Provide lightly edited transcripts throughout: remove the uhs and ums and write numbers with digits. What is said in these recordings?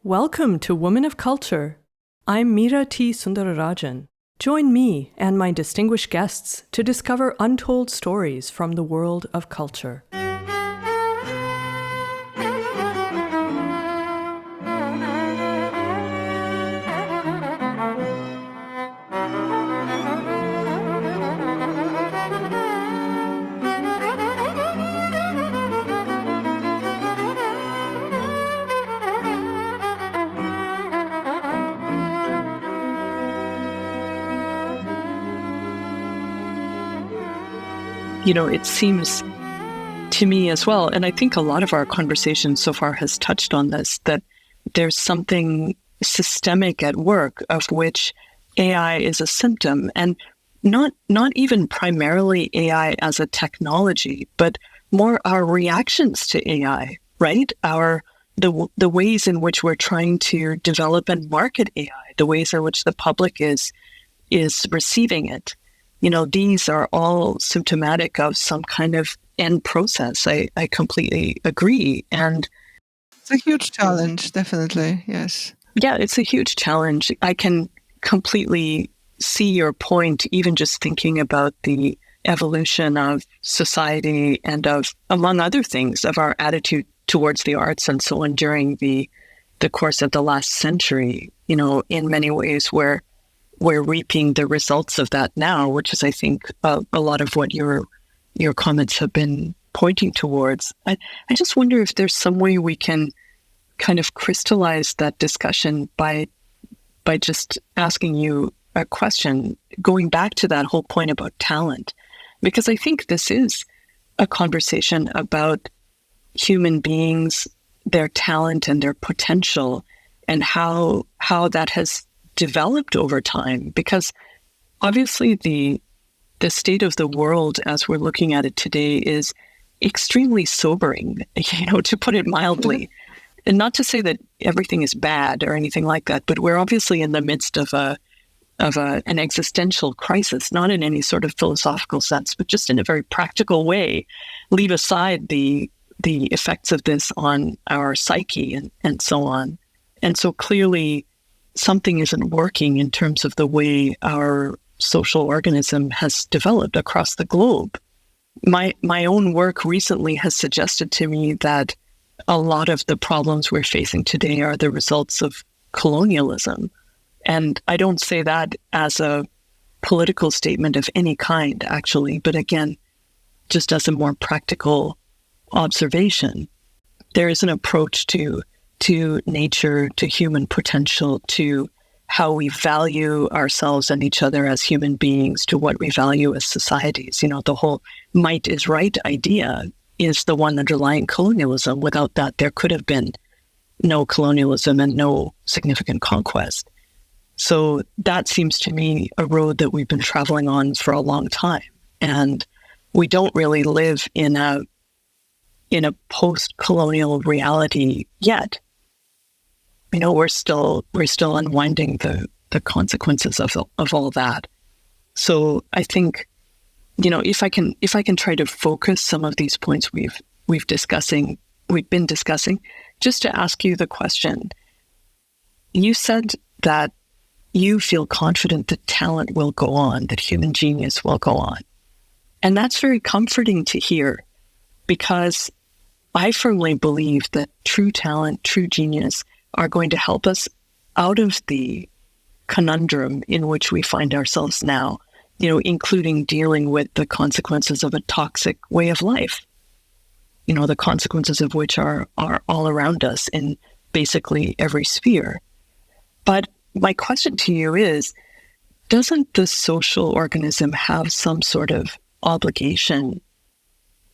Welcome to Women of Culture. I'm Meera T. Sundararajan. Join me and my distinguished guests to discover untold stories from the world of culture. It seems to me as well, and I think a lot of our conversation so far has touched on this, that there's something systemic at work of which AI is a symptom, and not even primarily AI as a technology, but more our reactions to AI, right? The ways in which we're trying to develop and market AI, the ways in which the public is receiving it. These are all symptomatic of some kind of end process. I completely agree. And it's a huge challenge, definitely. Yes. Yeah, it's a huge challenge. I can completely see your point, even just thinking about the evolution of society and of, among other things, of our attitude towards the arts and so on during the course of the last century, in many ways we're reaping the results of that now, which is, I think, a lot of what your comments have been pointing towards. I just wonder if there's some way we can kind of crystallize that discussion by just asking you a question, going back to that whole point about talent, because I think this is a conversation about human beings, their talent and their potential, and how that has developed over time, because obviously the state of the world as we're looking at it today is extremely sobering, to put it mildly. And not to say that everything is bad or anything like that, but we're obviously in the midst of an existential crisis, not in any sort of philosophical sense, but just in a very practical way. Leave aside the effects of this on our psyche and so on. And so clearly something isn't working in terms of the way our social organism has developed across the globe. My own work recently has suggested to me that a lot of the problems we're facing today are the results of colonialism. And I don't say that as a political statement of any kind, actually, but again, just as a more practical observation. There is an approach to nature, to human potential, to how we value ourselves and each other as human beings, to what we value as societies. The whole might is right idea is the one underlying colonialism. Without that, there could have been no colonialism and no significant conquest. So that seems to me a road that we've been traveling on for a long time. And we don't really live in a post-colonial reality yet. We're still unwinding the consequences of all that. So I think, if I can try to focus some of these points we've been discussing, just to ask you the question. You said that you feel confident that talent will go on, that human genius will go on. And that's very comforting to hear, because I firmly believe that true talent, true genius are going to help us out of the conundrum in which we find ourselves now, including dealing with the consequences of a toxic way of life, the consequences of which are all around us in basically every sphere. But my question to you is, doesn't the social organism have some sort of obligation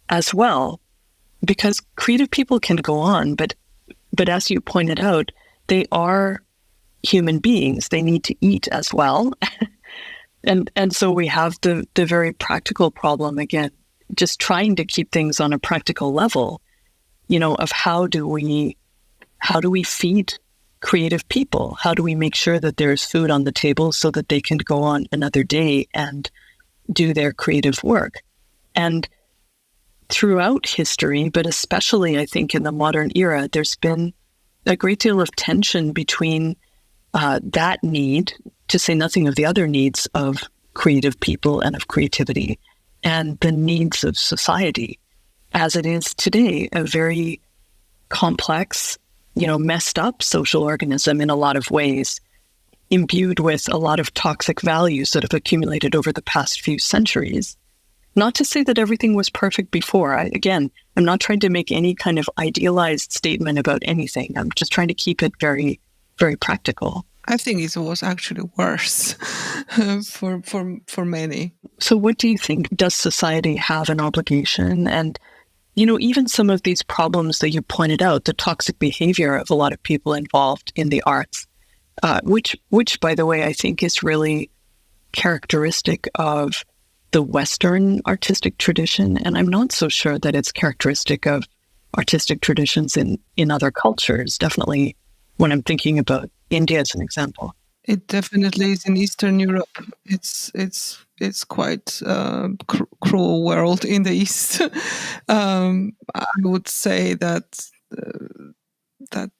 as well? Because creative people can go on, but as you pointed out, they are human beings. They need to eat as well. and so we have the very practical problem, again, just trying to keep things on a practical level, of how do we feed creative people? How do we make sure that there's food on the table so that they can go on another day and do their creative work? And throughout history, but especially I think in the modern era, there's been a great deal of tension between that need, to say nothing of the other needs of creative people and of creativity, and the needs of society, as it is today, a very complex, messed up social organism in a lot of ways, imbued with a lot of toxic values that have accumulated over the past few centuries. Not to say that everything was perfect before. I'm not trying to make any kind of idealized statement about anything. I'm just trying to keep it very, very practical. I think it was actually worse for many. So what do you think? Does society have an obligation? And, even some of these problems that you pointed out, the toxic behavior of a lot of people involved in the arts, which, by the way, I think is really characteristic of the Western artistic tradition. And I'm not so sure that it's characteristic of artistic traditions in other cultures, definitely when I'm thinking about India as an example. It definitely is in Eastern Europe. It's quite cruel world in the East. I would say that the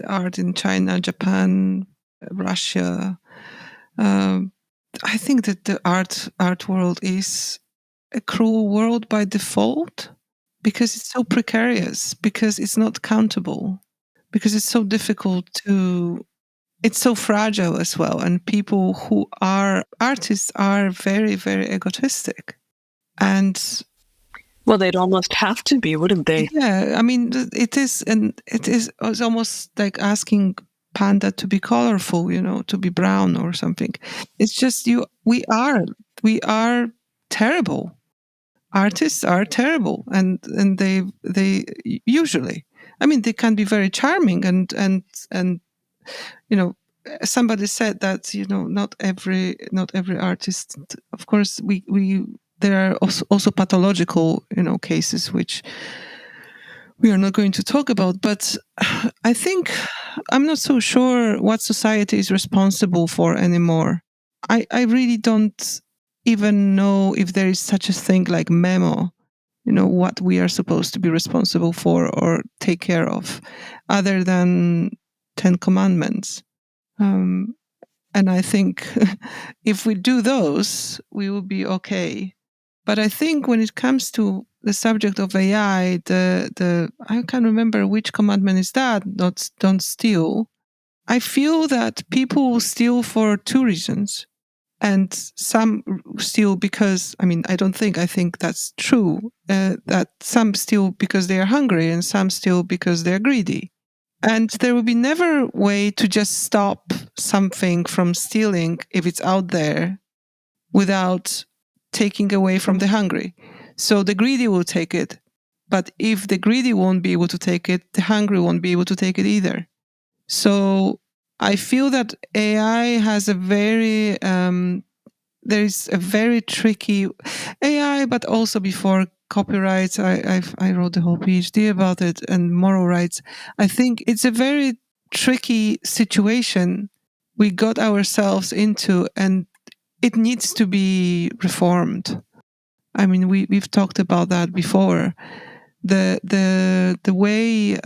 art in China, Japan, Russia. I think that the art world is a cruel world by default because it's so precarious, because it's not countable, because it's so difficult to. It's so fragile as well, and people who are artists are very, very egotistic, and well, they'd almost have to be, wouldn't they? Yeah, I mean, it's almost like asking panda to be colorful, to be brown or something. It's just we are terrible. Artists are terrible, and they usually, I mean, they can be very charming and somebody said that not every artist, of course, we there are also pathological cases which we are not going to talk about, but I think I'm not so sure what society is responsible for anymore. I really don't even know if there is such a thing like memo, what we are supposed to be responsible for or take care of, other than 10 commandments. And I think if we do those, we will be okay. But I think when it comes to the subject of AI, I can't remember which commandment is that. Don't steal. I feel that people steal for two reasons, and some steal because I think that's true. That some steal because they are hungry, and some steal because they're greedy. And there will be never way to just stop something from stealing if it's out there without taking away from the hungry. So the greedy will take it. But if the greedy won't be able to take it, the hungry won't be able to take it either. So I feel that AI has there's a very tricky AI, but also before copyrights, I wrote the whole PhD about it, and moral rights. I think it's a very tricky situation we got ourselves into, and it needs to be reformed. I mean, we've talked about that before. The way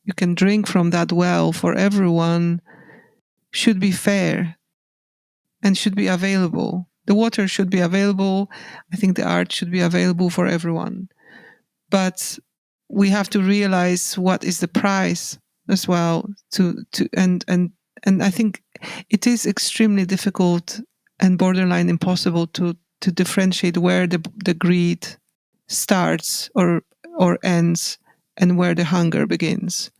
you can drink from that well for everyone should be fair and should be available. The water should be available. I think the art should be available for everyone. But we have to realize what is the price as well. And I think it is extremely difficult and borderline impossible to differentiate where the greed starts or ends and where the hunger begins,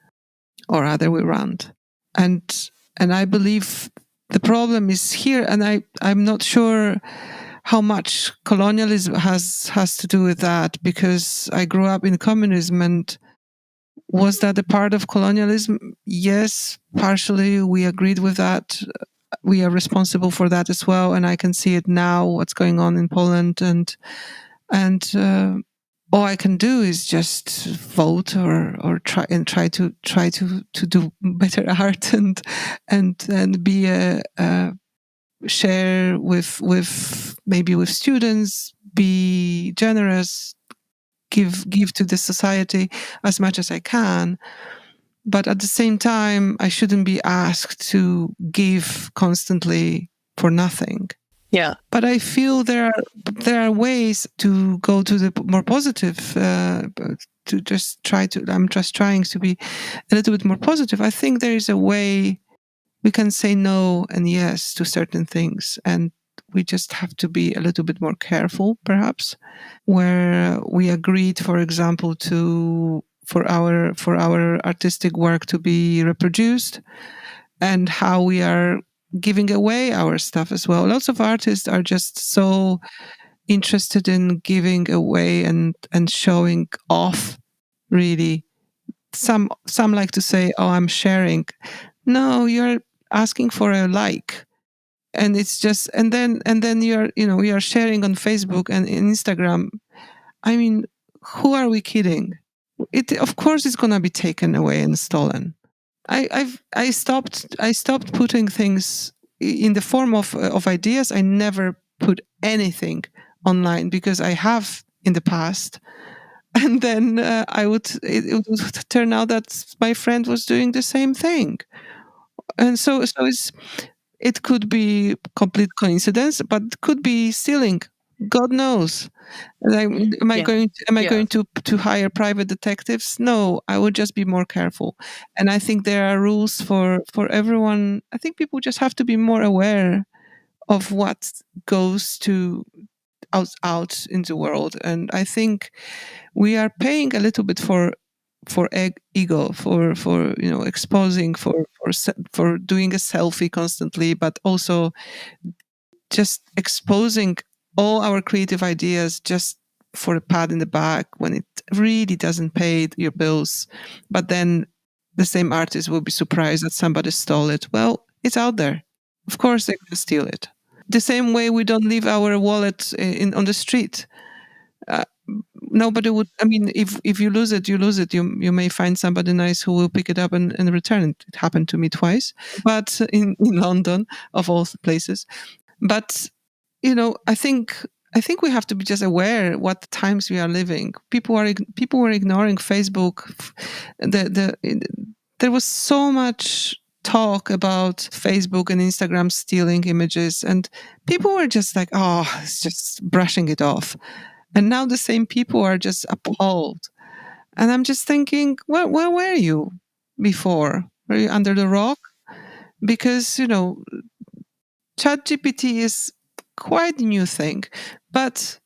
or other way around. And I believe the problem is here, and I'm not sure how much colonialism has to do with that, because I grew up in communism, and was that a part of colonialism? Yes, partially we agreed with that. We are responsible for that as well, and I can see it now, what's going on in Poland, and all I can do is just vote or try to do better art and be a share with maybe with students, be generous, give to the society as much as I can. But at the same time, I shouldn't be asked to give constantly for nothing. Yeah. But I feel there are ways to go to the more positive, to just try to, I'm just trying to be a little bit more positive. I think there is a way we can say no and yes to certain things. And we just have to be a little bit more careful, perhaps, where we agreed, for example, for our artistic work to be reproduced, and how we are giving away our stuff as well. Lots of artists are just so interested in giving away and showing off, really. Some like to say, oh, I'm sharing. No, you're asking for a like. And it's just, and then you're sharing on Facebook and Instagram. I mean, who are we kidding? It, of course, it's gonna be taken away and stolen. I stopped putting things in the form of ideas. I never put anything online because I have in the past, and then it would turn out that my friend was doing the same thing, and so it could be complete coincidence, but it could be stealing. God knows. Am I going to hire private detectives? No, I would just be more careful. And I think there are rules for everyone. I think people just have to be more aware of what goes to out in the world. And I think we are paying a little bit for ego, for exposing, for doing a selfie constantly, but also just exposing all our creative ideas just for a pat in the back when it really doesn't pay your bills. But then the same artist will be surprised that somebody stole it. Well, it's out there. Of course they're going to steal it. The same way we don't leave our wallet on the street. Uh, Nobody would. I mean, if you lose it, you lose it. You may find somebody nice who will pick it up and return it. It happened to me twice, but in London, of all places. But I think we have to be just aware what times we are living. People were ignoring Facebook. There was so much talk about Facebook and Instagram stealing images, and people were just like, oh, it's just brushing it off. And now the same people are just appalled. And I'm just thinking, where were you before? Were you under the rock? Because, ChatGPT is quite a new thing, but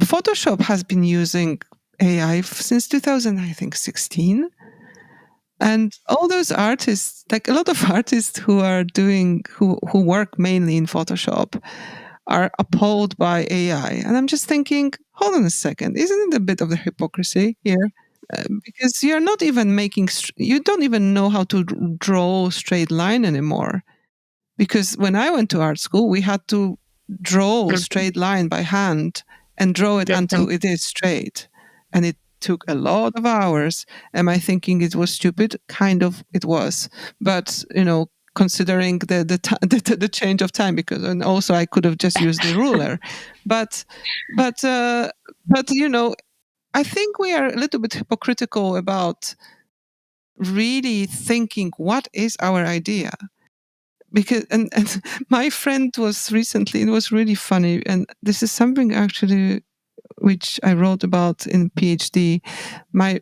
Photoshop has been using AI since 2000, I think, 16. And all those artists, like a lot of artists who work mainly in Photoshop, are appalled by AI. And I'm just thinking, hold on a second, isn't it a bit of the hypocrisy here? Because you're not even you don't even know how to draw a straight line anymore. Because when I went to art school, we had to draw a straight line by hand and draw it until it is straight. And it took a lot of hours. Am I thinking it was stupid? Kind of, it was. But, considering the change of time, and also I could have just used the ruler. But I think we are a little bit hypocritical about really thinking, what is our idea? Because and my friend was recently, it was really funny, and this is something actually which I wrote about in PhD. My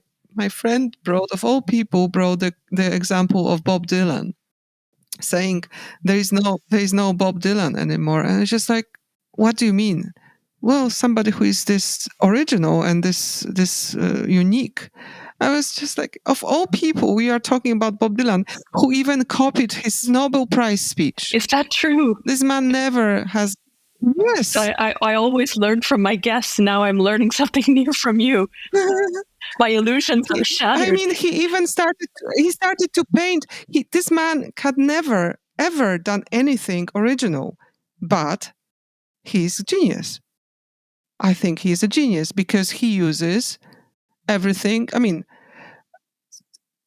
friend of all people, brought the example of Bob Dylan, saying there is no Bob Dylan anymore. And it's just like, what do you mean? Well, somebody who is this original and this unique. I was just like, of all people, we are talking about Bob Dylan, who even copied his Nobel Prize speech. Is that true? This man never has. Yes. I always learn from my guests. Now I'm learning something new from you. My illusions are shattered. I mean, he started to paint. This man had never, ever done anything original, but he's a genius. I think he's a genius because he uses everything. I mean,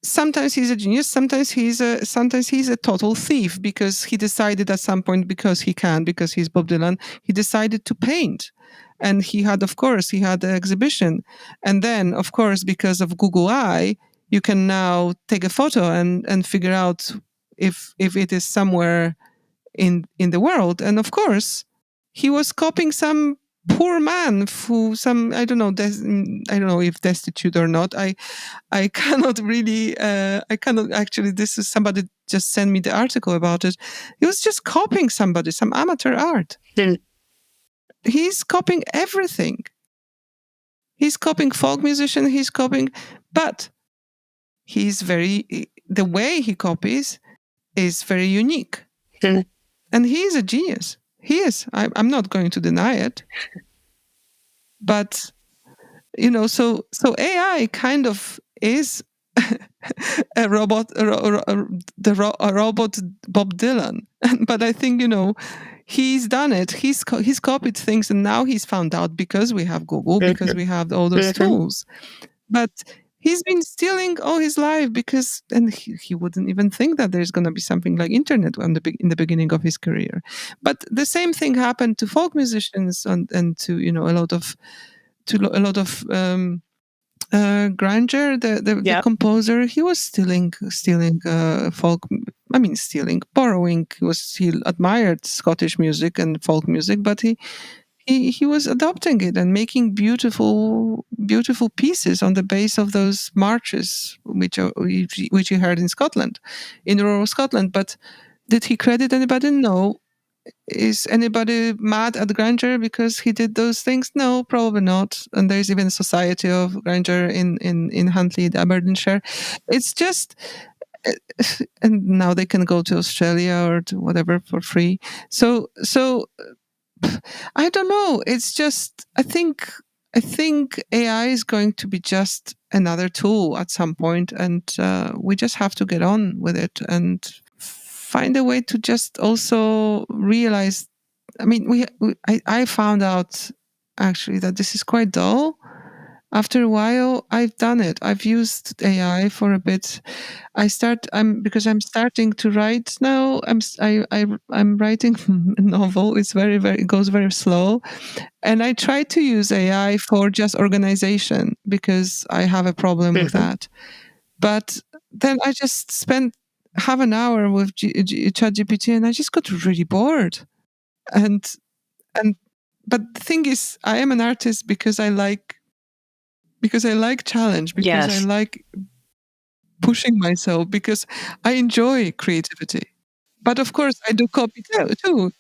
sometimes he's a genius, sometimes he's a total thief, because he decided at some point, because he's Bob Dylan, he decided to paint. And he had the exhibition. And then, of course, because of Google Eye, you can now take a photo and figure out if it is somewhere in the world. And of course, he was copying some poor man I don't know if destitute or not. I cannot really, actually, this is somebody just sent me the article about it. He was just copying some amateur art. He's copying everything. He's copying folk musician, but the way he copies is very unique. And he is a genius. He is. I'm not going to deny it. But, so AI kind of is a robot Bob Dylan. But I think, he's done it. He's copied things, and now he's found out, because we have Google, because we have all those tools. But he's been stealing all his life, and he wouldn't even think that there's going to be something like internet in the beginning of his career. But the same thing happened to folk musicians and to a lot of Granger, the composer. He was stealing folk. I mean, borrowing. He admired Scottish music and folk music, but he was adopting it and making beautiful pieces on the base of those marches, which you heard in Scotland, in rural Scotland. But did he credit anybody? No. Is anybody mad at Granger because he did those things? No, probably not. And there's even a society of Granger in Huntly, Aberdeenshire. It's just, and now they can go to Australia or to whatever for free. So I don't know. It's just, I think AI is going to be just another tool at some point, and we just have to get on with it and find a way to just also realize. I mean, I found out actually that this is quite dull. After a while, I've done it. I've used AI for a bit. Because I'm starting to write now. I'm writing a novel. It's it goes very slow, and I try to use AI for just organization, because I have a problem with that. But then I just spent half an hour with ChatGPT, and I just got really bored. But the thing is, I am an artist because I like challenge, because I like pushing myself, because I enjoy creativity. But of course, I do copy too.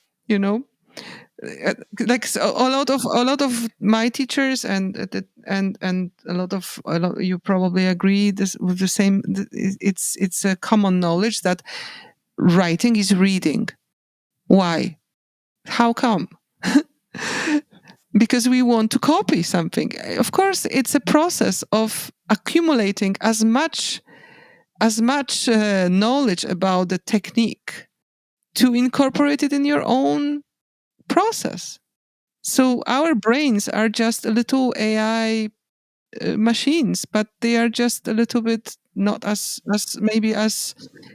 Like a lot of my teachers and a lot of you probably agree with the same. It's a common knowledge that writing is reading. Why? How come? Because we want to copy something. Of course, it's a process of accumulating as much knowledge about the technique to incorporate it in your own process. So our brains are just a little AI machines, but they are just a little bit not as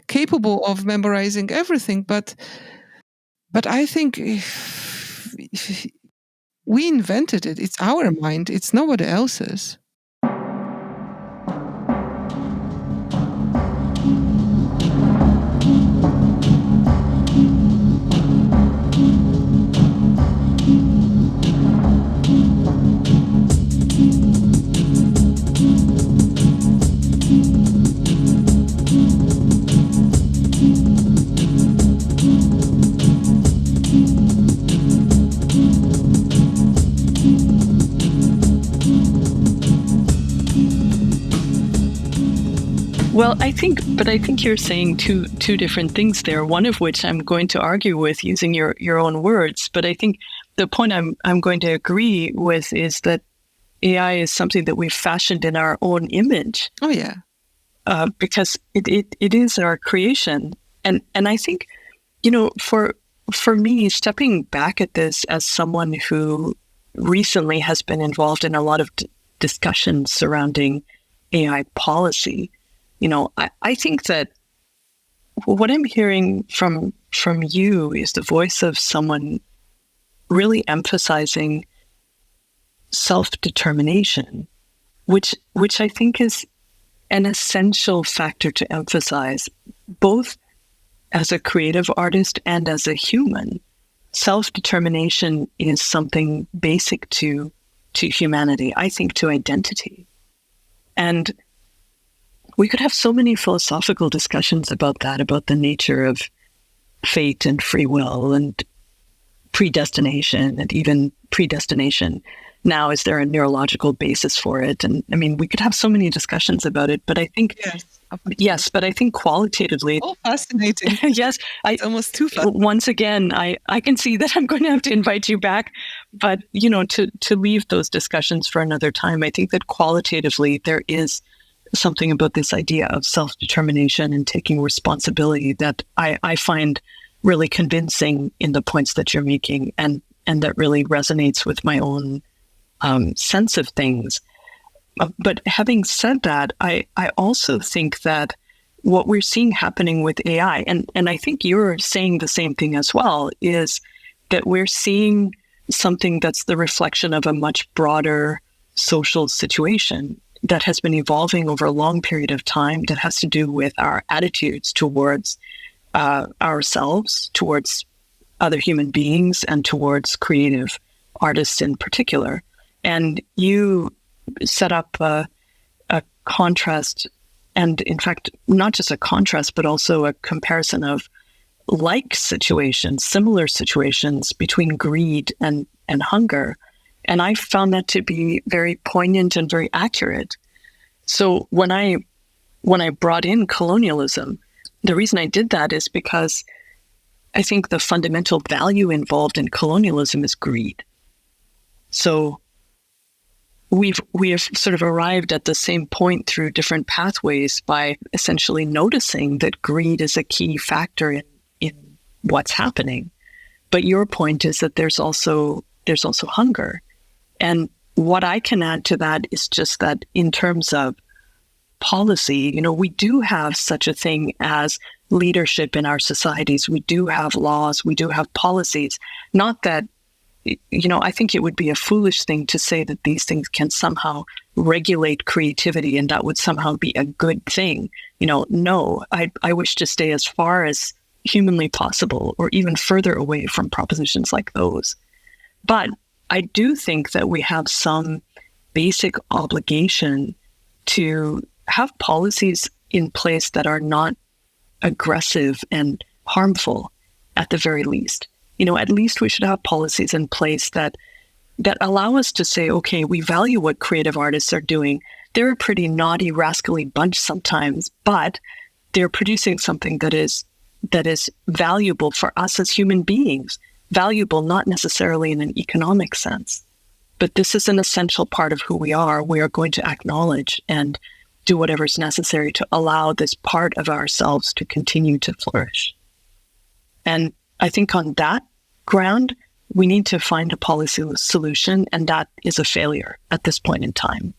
capable of memorizing everything. But I think if we invented it. It's our mind. It's nobody else's. Well, I think you're saying two different things there. One of which I'm going to argue with using your own words, but I think the point I'm going to agree with is that AI is something that we've fashioned in our own image. Oh yeah, because it is our creation, and I think for me, stepping back at this as someone who recently has been involved in a lot of discussions surrounding AI policy. I think that what I'm hearing from you is the voice of someone really emphasizing self-determination, which I think is an essential factor to emphasize, both as a creative artist and as a human. Self-determination is something basic to humanity, I think, to identity. And we could have so many philosophical discussions about that, about the nature of fate and free will and predestination, and even predestination. Now, is there a neurological basis for it? And I mean, we could have so many discussions about it, but I think, yes, but I think qualitatively. Oh, fascinating. Yes. It's almost too fascinating. Once again, I can see that I'm going to have to invite you back, but, to leave those discussions for another time. I think that qualitatively there is something about this idea of self-determination and taking responsibility that I find really convincing in the points that you're making, and that really resonates with my own sense of things. But having said that, I also think that what we're seeing happening with AI, and I think you're saying the same thing as well, is that we're seeing something that's the reflection of a much broader social situation that has been evolving over a long period of time, that has to do with our attitudes towards ourselves, towards other human beings, and towards creative artists in particular. And you set up a contrast, and in fact, not just a contrast, but also a comparison of like situations, similar situations between greed and hunger. And I found that to be very poignant and very accurate. So when I brought in colonialism, the reason I did that is because I think the fundamental value involved in colonialism is greed. So we have sort of arrived at the same point through different pathways by essentially noticing that greed is a key factor in what's happening. But your point is that there's also hunger. And what I can add to that is just that in terms of policy, we do have such a thing as leadership in our societies. We do have laws, we do have policies. Not that, I think it would be a foolish thing to say that these things can somehow regulate creativity and that would somehow be a good thing. No, I wish to stay as far as humanly possible, or even further away from propositions like those. But I do think that we have some basic obligation to have policies in place that are not aggressive and harmful, at the very least. At least we should have policies in place that allow us to say, okay, we value what creative artists are doing. They're a pretty naughty, rascally bunch sometimes, but they're producing something that is valuable for us as human beings. Valuable not necessarily in an economic sense, but this is an essential part of who we are. We are going to acknowledge and do whatever's necessary to allow this part of ourselves to continue to flourish. And I think on that ground, we need to find a policy solution, and that is a failure at this point in time.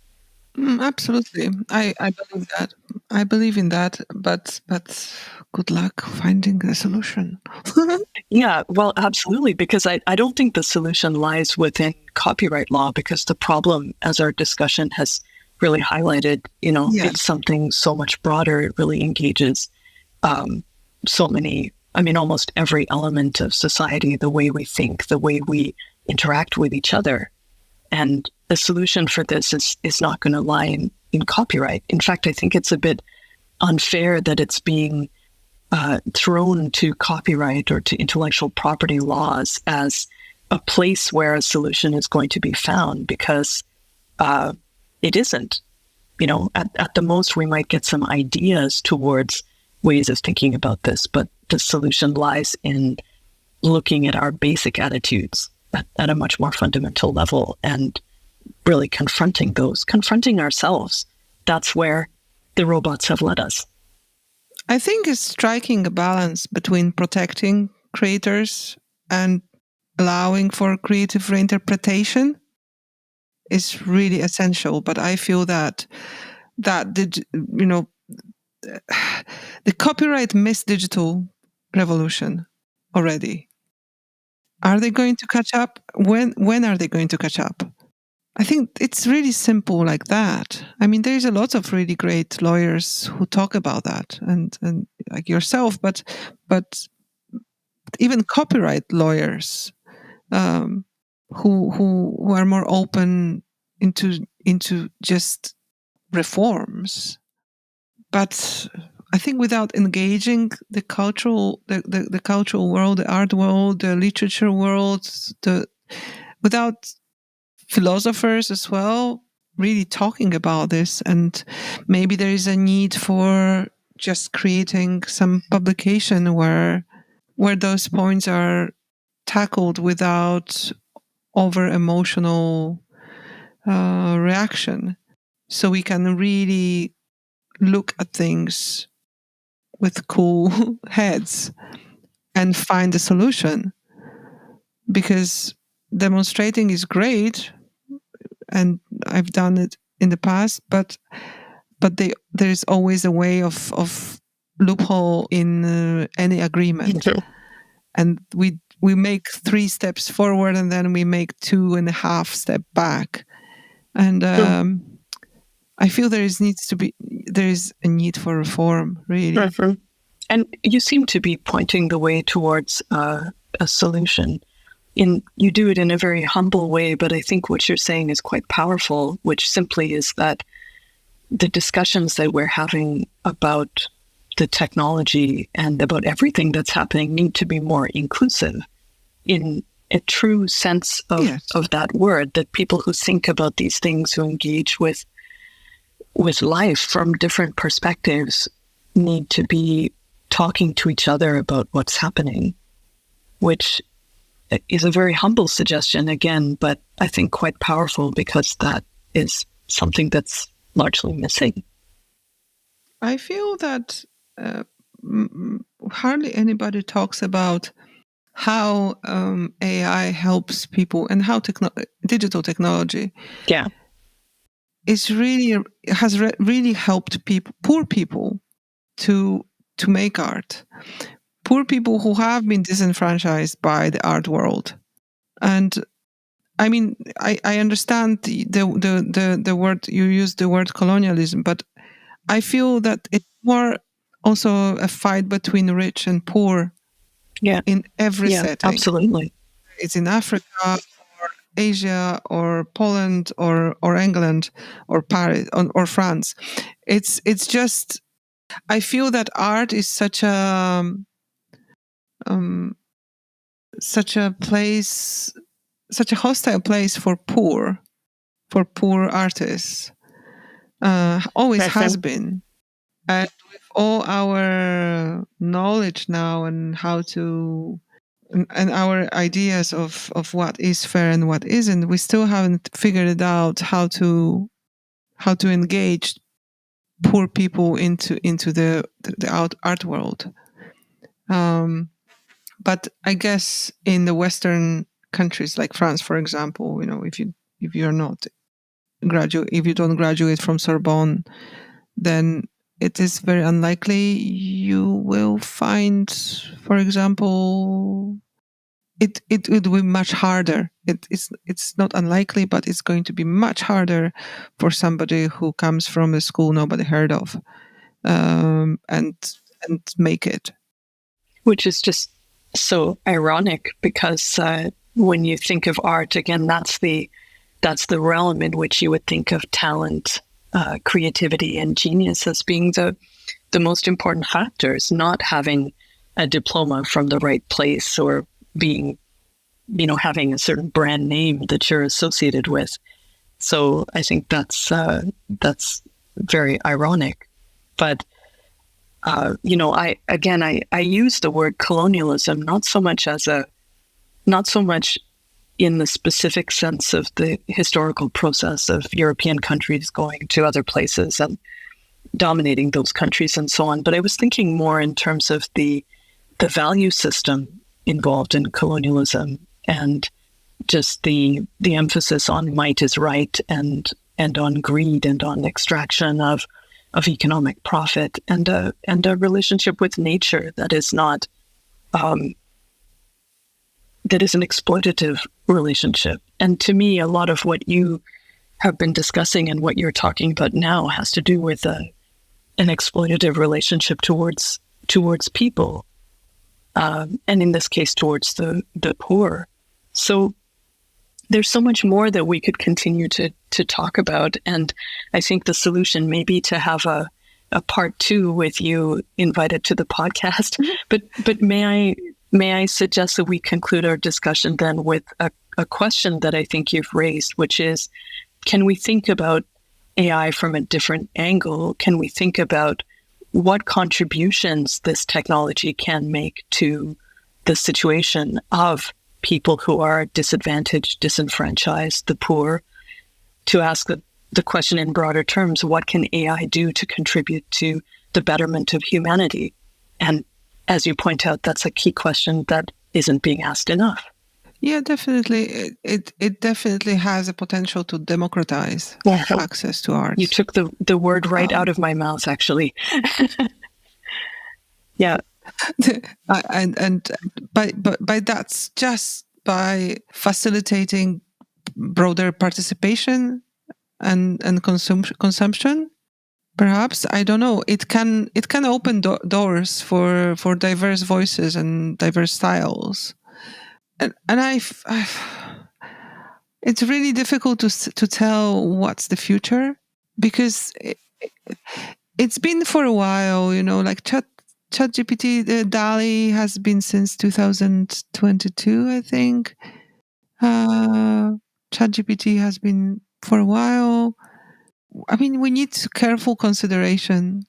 Absolutely. I believe that. I believe in that, but good luck finding a solution. Yeah, well, absolutely, because I don't think the solution lies within copyright law, because the problem, as our discussion has really highlighted, it's something so much broader. It really engages so many, almost every element of society, the way we think, the way we interact with each other. And the solution for this is not going to lie in copyright. In fact, I think it's a bit unfair that it's being thrown to copyright or to intellectual property laws as a place where a solution is going to be found, because it isn't. At the most, we might get some ideas towards ways of thinking about this, but the solution lies in looking at our basic attitudes at a much more fundamental level and really confronting ourselves. That's where the robots have led us. I think it's striking a balance between protecting creators and allowing for creative reinterpretation is really essential. But I feel that the copyright missed digital revolution already. Are they going to catch up? When are they going to catch up? I think it's really simple like that. I mean, there's a lot of really great lawyers who talk about that, and like yourself, but even copyright lawyers who are more open into just reforms. But I think without engaging the cultural world, the art world, the literature world, without philosophers as well really talking about this, and maybe there is a need for just creating some publication where those points are tackled without over emotional reaction, so we can really look at things with cool heads and find a solution. Because demonstrating is great, and I've done it in the past, but there is always a way of loophole in any agreement. And we make 3 steps forward, and then we make 2.5 steps back. And I feel there is a need for reform, really. And you seem to be pointing the way towards a solution. You do it in a very humble way, but I think what you're saying is quite powerful, which simply is that the discussions that we're having about the technology and about everything that's happening need to be more inclusive in a true sense of that word, that people who think about these things, who engage with life from different perspectives, need to be talking to each other about what's happening, which is a very humble suggestion again, but I think quite powerful, because that is something that's largely missing. I feel that hardly anybody talks about how AI helps people, and how digital technology has really helped poor people to make art. Poor people who have been disenfranchised by the art world. And I mean, I understand the word you used, the word colonialism, but I feel that it's more also a fight between rich and poor in every setting. Absolutely. It's in Africa or Asia or Poland or England or Paris or France. It's just, I feel that art is such a place, such a hostile place for poor artists. Always has been. And with all our knowledge now, and and our ideas of what is fair and what isn't, we still haven't figured it out how to engage poor people into the art world. But I guess in the Western countries like France, for example, if you don't graduate from Sorbonne, then it is very unlikely you will find, for example, it would be much harder. It's not unlikely, but it's going to be much harder for somebody who comes from a school nobody heard of, and make it. Which is just so ironic, because when you think of art, again, that's the realm in which you would think of talent, creativity, and genius as being the most important factors. Not having a diploma from the right place, or being, having a certain brand name that you're associated with. So I think that's very ironic. But I use the word colonialism not so much in the specific sense of the historical process of European countries going to other places and dominating those countries and so on, but I was thinking more in terms of the value system involved in colonialism, and just the emphasis on might is right, and on greed, and on extraction of economic profit, and a relationship with nature that is not that is an exploitative relationship. And to me, a lot of what you have been discussing and what you're talking about now has to do with an exploitative relationship towards people, and in this case, towards the poor. So there's so much more that we could continue to talk about, and I think the solution may be to have a part 2 with you invited to the podcast. But may I suggest that we conclude our discussion then with a question that I think you've raised, which is, can we think about AI from a different angle? Can we think about what contributions this technology can make to the situation of people who are disadvantaged, disenfranchised, the poor? To ask the question in broader terms, what can AI do to contribute to the betterment of humanity? And as you point out, that's a key question that isn't being asked enough. Yeah, definitely. It definitely has a potential to democratize access to arts. You took the word right out of my mouth, actually. Yeah. and by that's just by facilitating broader participation and consumption. Perhaps, I don't know. It can open doors for diverse voices and diverse styles. And it's really difficult to tell what's the future, because it's been for a while, like ChatGPT, DALL-E has been since 2022, I think. ChatGPT has been for a while. I mean, we need careful consideration,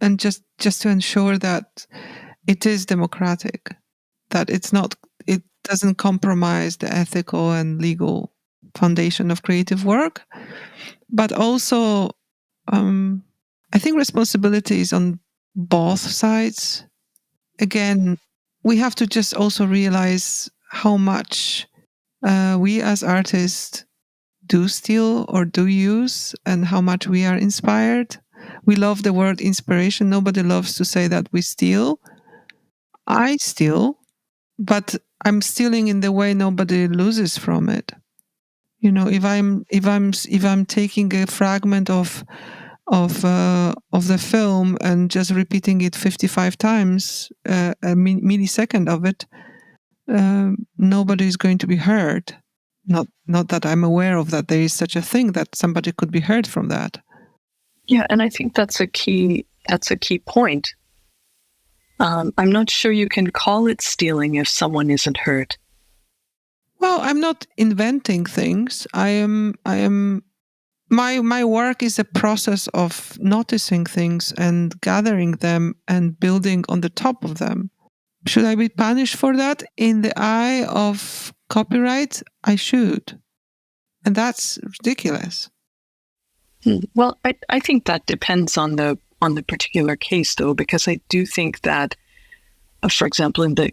and just to ensure that it is democratic, that it doesn't compromise the ethical and legal foundation of creative work. But also, I think responsibility is on both sides. Again, we have to just also realize how much we as artists do steal or do use, and how much we are inspired. We love the word inspiration. Nobody loves to say that we steal. I steal, but I'm stealing in the way nobody loses from it. If I'm taking a fragment of the film and just repeating it 55 times, a millisecond of it, nobody is going to be hurt. Not that I'm aware of that there is such a thing that somebody could be hurt from that. Yeah, and I think that's a key point. I'm not sure you can call it stealing if someone isn't hurt. Well, I'm not inventing things. My work is a process of noticing things and gathering them and building on the top of them. Should I be punished for that? In the eye of copyright, I should. And that's ridiculous. Well, I think that depends on the particular case, though, because I do think that, for example, in the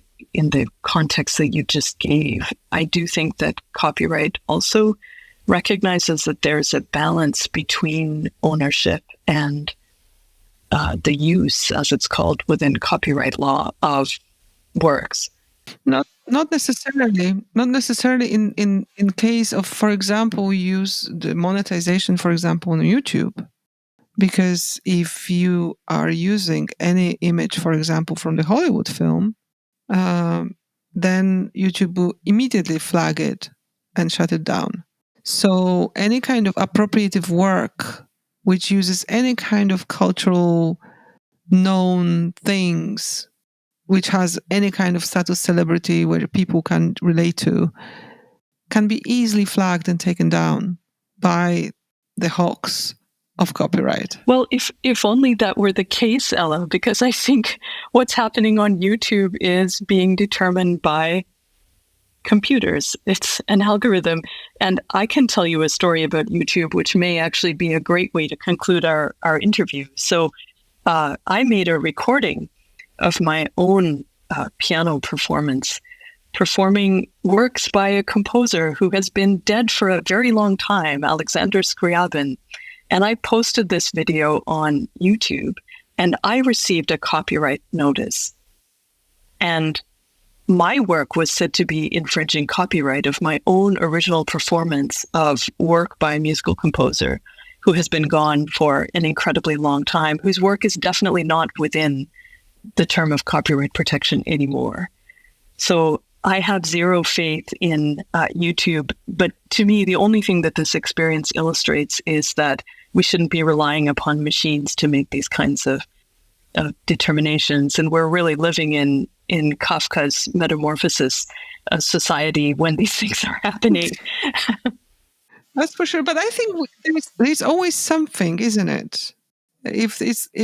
context that you just gave, I do think that copyright also recognizes that there's a balance between ownership and the use, as it's called within copyright law, of works. Not necessarily. Not necessarily in case of, for example, we use the monetization, for example, on YouTube. Because if you are using any image, for example, from the Hollywood film, then YouTube will immediately flag it and shut it down. So any kind of appropriative work which uses any kind of cultural known things, which has any kind of status celebrity where people can relate to, can be easily flagged and taken down by the hawks of copyright. Well, if only that were the case, Ella, because I think what's happening on YouTube is being determined by computers. It's an algorithm. And I can tell you a story about YouTube, which may actually be a great way to conclude our interview. So I made a recording of my own piano performance, performing works by a composer who has been dead for a very long time, Alexander Scriabin. And I posted this video on YouTube, and I received a copyright notice. And my work was said to be infringing copyright of my own original performance of work by a musical composer who has been gone for an incredibly long time, whose work is definitely not within the term of copyright protection anymore. So I have zero faith in YouTube, but to me, the only thing that this experience illustrates is that we shouldn't be relying upon machines to make these kinds of determinations. And we're really living in Kafka's Metamorphosis society when these things are happening. That's for sure. But I think there's always something, isn't it?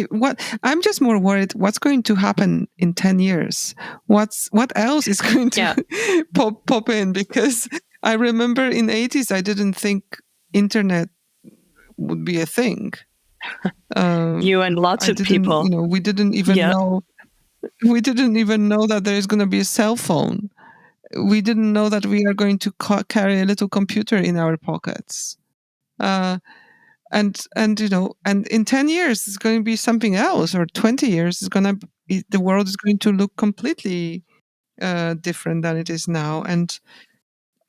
What I'm just more worried what's going to happen in 10 years. What else is going to pop in? Because I remember in the 80s, I didn't think internet would be a thing. You and lots of people. We didn't even know. We didn't even know that there is going to be a cell phone. We didn't know that we are going to carry a little computer in our pockets. And in 10 years it's going to be something else, or 20 years the world is going to look completely different than it is now. And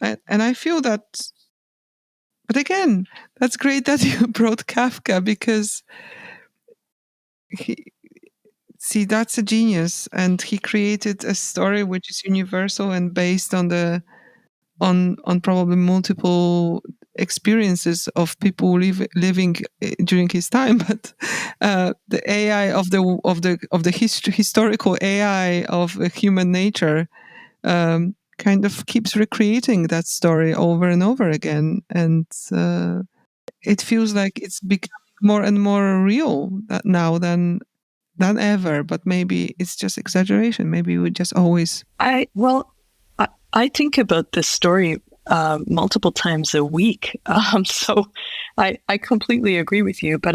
I feel that. But again, that's great that you brought Kafka, because that's a genius, and he created a story which is universal and based on on probably multiple experiences of people living during his time. But the AI of the historical AI of human nature kind of keeps recreating that story over and over again, and it feels like it's becoming more and more real now than ever. But maybe it's just exaggeration. Maybe we just always. I think about this story multiple times a week. So I completely agree with you. But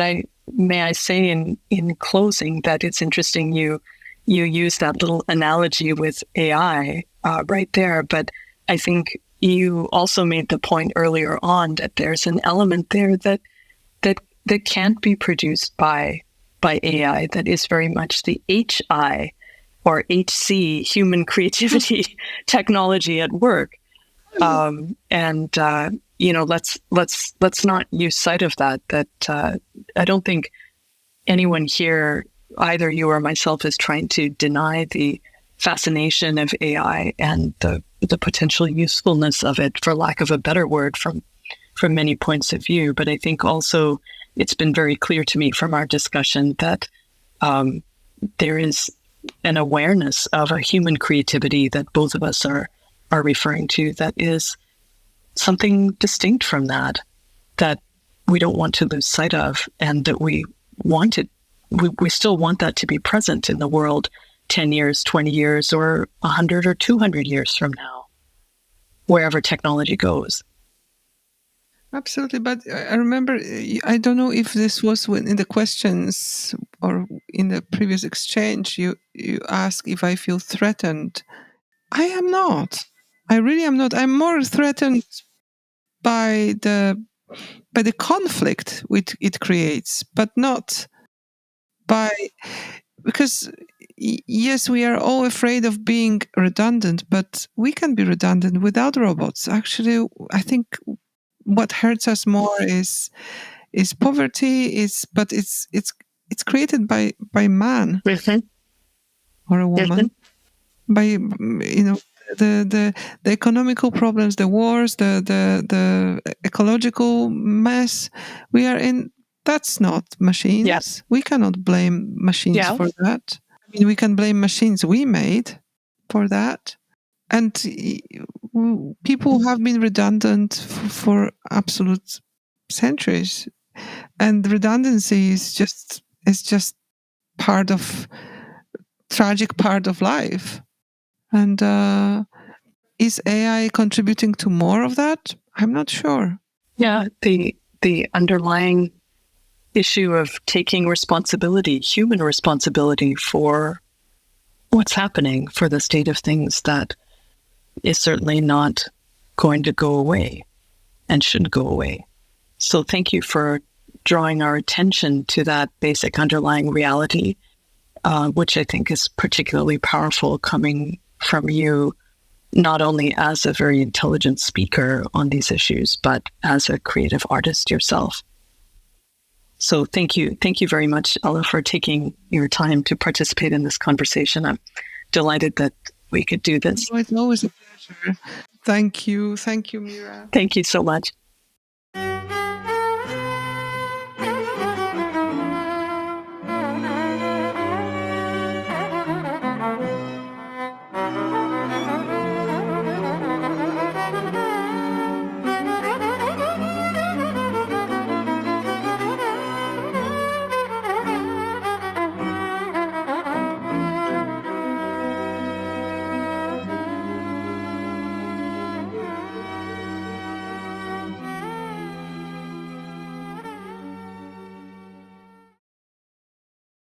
may I say in closing that it's interesting you use that little analogy with AI right there. But I think you also made the point earlier on that there's an element there that can't be produced by AI, that is very much the HI or HC, human creativity technology at work. Let's not use sight of that. I don't think anyone here, either you or myself, is trying to deny the fascination of AI and the potential usefulness of it, for lack of a better word, from many points of view. But I think also it's been very clear to me from our discussion that there is an awareness of a human creativity that both of us are referring to, that is something distinct from that we don't want to lose sight of, and that we still want that to be present in the world 10 years, 20 years, or 100 or 200 years from now, wherever technology goes. Absolutely. But I remember, I don't know if this was in the questions or in the previous exchange, you asked if I feel threatened. I am not. I really am not. I'm more threatened by the conflict which it creates, but not because yes, we are all afraid of being redundant, but we can be redundant without robots. Actually, I think what hurts us more is poverty. But it's created by man or a woman, by the economical problems, the wars, the ecological mess we are in. That's not machines. Yes. We cannot blame machines for that. I mean, we can blame machines we made for that. And people have been redundant for absolute centuries. And redundancy is just tragic part of life. And is AI contributing to more of that? I'm not sure. Yeah, the underlying issue of taking responsibility, human responsibility, for what's happening, for the state of things, that is certainly not going to go away and shouldn't go away. So thank you for drawing our attention to that basic underlying reality, which I think is particularly powerful coming from you, not only as a very intelligent speaker on these issues, but as a creative artist yourself. So thank you. Thank you very much, Ela, for taking your time to participate in this conversation. I'm delighted that we could do this. Oh, it's always a pleasure. Thank you. Thank you, Mira. Thank you so much.